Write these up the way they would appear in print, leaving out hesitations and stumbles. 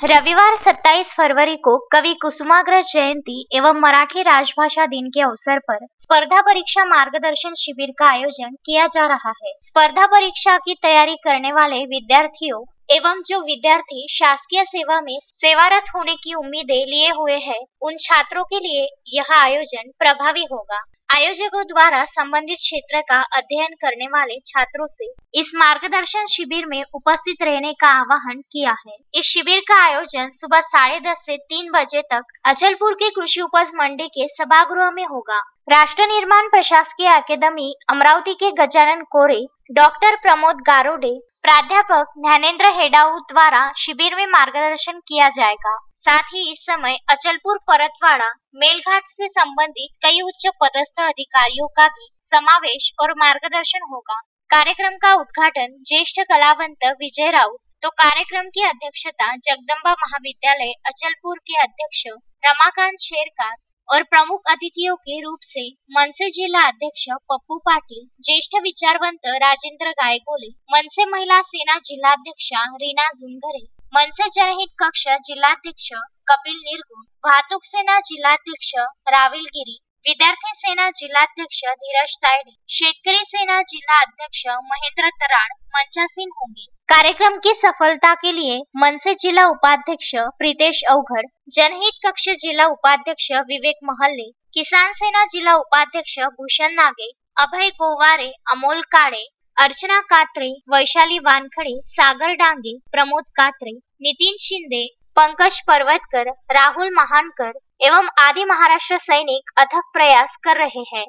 रविवार 27 फरवरी को कवि कुसुमाग्रज जयंती एवं मराठी राजभाषा दिन के अवसर पर स्पर्धा परीक्षा मार्गदर्शन शिविर का आयोजन किया जा रहा है। स्पर्धा परीक्षा की तैयारी करने वाले विद्यार्थियों एवं जो विद्यार्थी शासकीय सेवा में सेवारत होने की उम्मीदें लिए हुए हैं, उन छात्रों के लिए यह आयोजन प्रभावी होगा। आयोजकों द्वारा संबंधित क्षेत्र का अध्ययन करने वाले छात्रों से इस मार्गदर्शन शिविर में उपस्थित रहने का आह्वान किया है। इस शिविर का आयोजन सुबह 10:30 से 3 बजे तक अचलपुर के कृषि उपज मंडी के सभागृह में होगा। राष्ट्र निर्माण प्रशासकीय अकादमी अमरावती के गजानन कोरे, डॉक्टर प्रमोद गारोडे, प्राध्यापक ज्ञानेंद्र हेडाऊ द्वारा शिविर में मार्गदर्शन किया जाएगा। साथ ही इस समय अचलपुर परतवाड़ा मेलघाट से संबंधित कई उच्च पदस्थ अधिकारियों का भी समावेश और मार्गदर्शन होगा। कार्यक्रम का उद्घाटन ज्येष्ठ कलावंत विजय राउत तो कार्यक्रम की अध्यक्षता जगदम्बा महाविद्यालय अचलपुर के अध्यक्ष रमाकांत शेरकार और प्रमुख अतिथियों के रूप से मनसे जिला अध्यक्ष पप्पू पाटिल, ज्येष्ठ विचारवंत राजेंद्र गायगोले, मनसे महिला सेना जिल्हाध्यक्षा रीना जुंगरे, मनसे जनहित कक्ष जिल्हाध्यक्ष कपिल निर्गुण, वाहतूक सेना जिल्हाध्यक्ष राविल गिरी, विद्यार्थी सेना जिल्हाध्यक्ष धीरज तायडे, शेतकरी सेना जिला अध्यक्ष महेंद्र तराड़ मंचासीन होंगे। कार्यक्रम की सफलता के लिए मनसे जिला उपाध्यक्ष प्रीतेश अवघड़, जनहित कक्ष जिला उपाध्यक्ष विवेक महल्ले, किसान सेना जिला उपाध्यक्ष भूषण नागे, अभय गोवारे, अमोल काळे, अर्चना कात्रे, वैशाली वानखड़े, सागर डांगे, प्रमोद कात्रे, नितीन शिंदे, पंकज पर्वतकर, राहुल महानकर एवं आदि महाराष्ट्र सैनिक अथक प्रयास कर रहे हैं।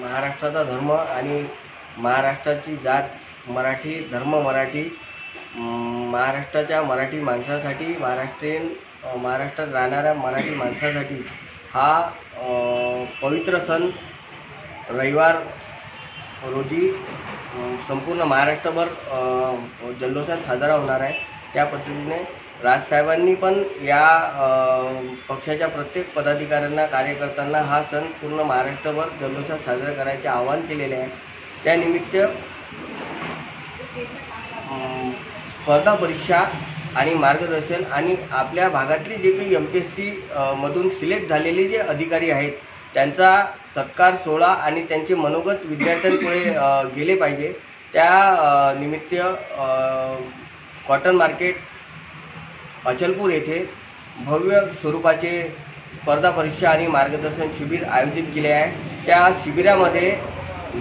महाराष्ट्राचा धर्म आणि महाराष्ट्राची जात मराठी, धर्म मराठी, महाराष्ट्राच्या मराठी माणसासाठी, महाराष्ट्रात राहणाऱ्या मराठी माणसासाठी हा पवित्र सण रविवार रोजी संपूर्ण महाराष्ट्रभर जल्लोषात साजरा होणार आहे। त्या पद्धतीने राजसाहेबांनी पण या पक्षाच्या प्रत्येक पदाधिकाऱ्यांना, कार्यकर्त्यांना हा सण पूर्ण महाराष्ट्रभर जल्लोषात साजरा करायचे आवाहन केलेले आहे। त्यानिमित्त स्पर्धा परीक्षा आणि मार्गदर्शन आणि आपल्या भागातले जे काही MPSC मधून सिलेक्ट झालेले जे अधिकारी आहेत त्यांचा सत्कार सोहळा आणि त्यांचे मनोगत विद्यार्थ्यांपुढे गेले पाहिजे। त्या निमित्त कॉटन मार्केट अचलपूर येथे भव्य स्वरूपाचे स्पर्धा परीक्षा आणि मार्गदर्शन शिबिर आयोजित केले आहे। त्या शिबिरामध्ये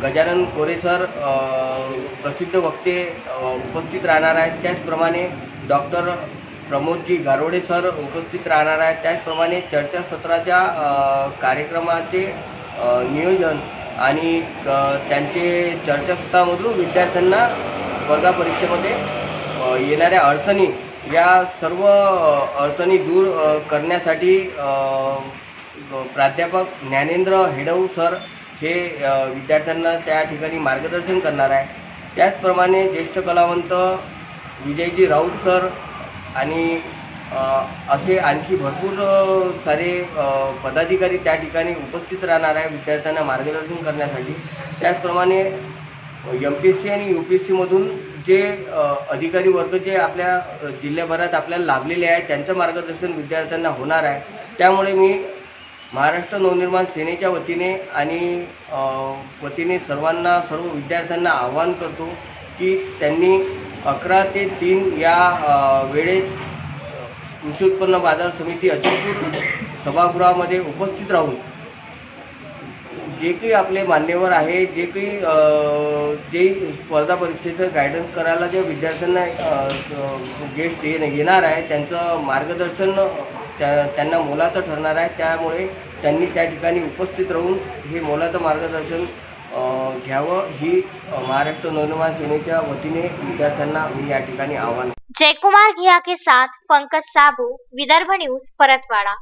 गजानन कोरे सर प्रसिद्ध वक्ते उपस्थित राहणार आहेत। त्याचप्रमाणे डॉक्टर प्रमोदजी गारोडे सर उपस्थित राहणार आहेत। त्याचप्रमाणे चर्चासत्राच्या कार्यक्रमाचे नियोजन आणि त्यांचे चर्चासत्रामधून विद्यार्थ्यांना स्पर्धा परीक्षेमध्ये येणाऱ्या अडचणी, या सर्व अडचणी दूर करण्यासाठी प्राध्यापक ज्ञानेंद्र हेडाऊ सर हे विद्यार्थ्यांना त्या ठिकाणी मार्गदर्शन करणार आहे। त्याचप्रमाणे ज्येष्ठ कलावंत विजयजी राऊत सर आणि असे आणखी भरपूर सारे पदाधिकारी त्या ठिकाणी उपस्थित राहणार आहे विद्यार्थ्यांना मार्गदर्शन करण्यासाठी। त्याचप्रमाणे MPSC आणि UPSC मधून जे अधिकारी वर्ग जे आपल्या जिल्ह्याभरात आपल्याला लाभलेले आहेत त्यांचं मार्गदर्शन विद्यार्थ्यांना होणार आहे। त्यामुळे मी महाराष्ट्र नवनिर्माण सेनेच्या वतीने सर्व विद्यार्थ्यांना आवाहन करतो की त्यांनी 11 ते 3 या वेळेत कृषी उत्पन्न बाजार समिती अचलपूर सभागृहामध्ये उपस्थित राहून जे काही आपले मान्यवर आहे, जे स्पर्धा परीक्षेचं गायडन्स करायला जे विद्यार्थ्यांना गेस्ट येणार आहे त्यांचं मार्गदर्शन त्यांना मोलाचं ठरणार आहे। त्यामुळे त्यांनी त्या ठिकाणी उपस्थित राहून हे मोलाचं मार्गदर्शन घ्यावं ही महाराष्ट्र नवनिर्माण सेनेच्या वतीने विद्यार्थ्यांना मी या ठिकाणी आवाहन। जयकुमार घिया के साथ पंकज साबू, विदर्भ न्यूज, परतवाड़ा।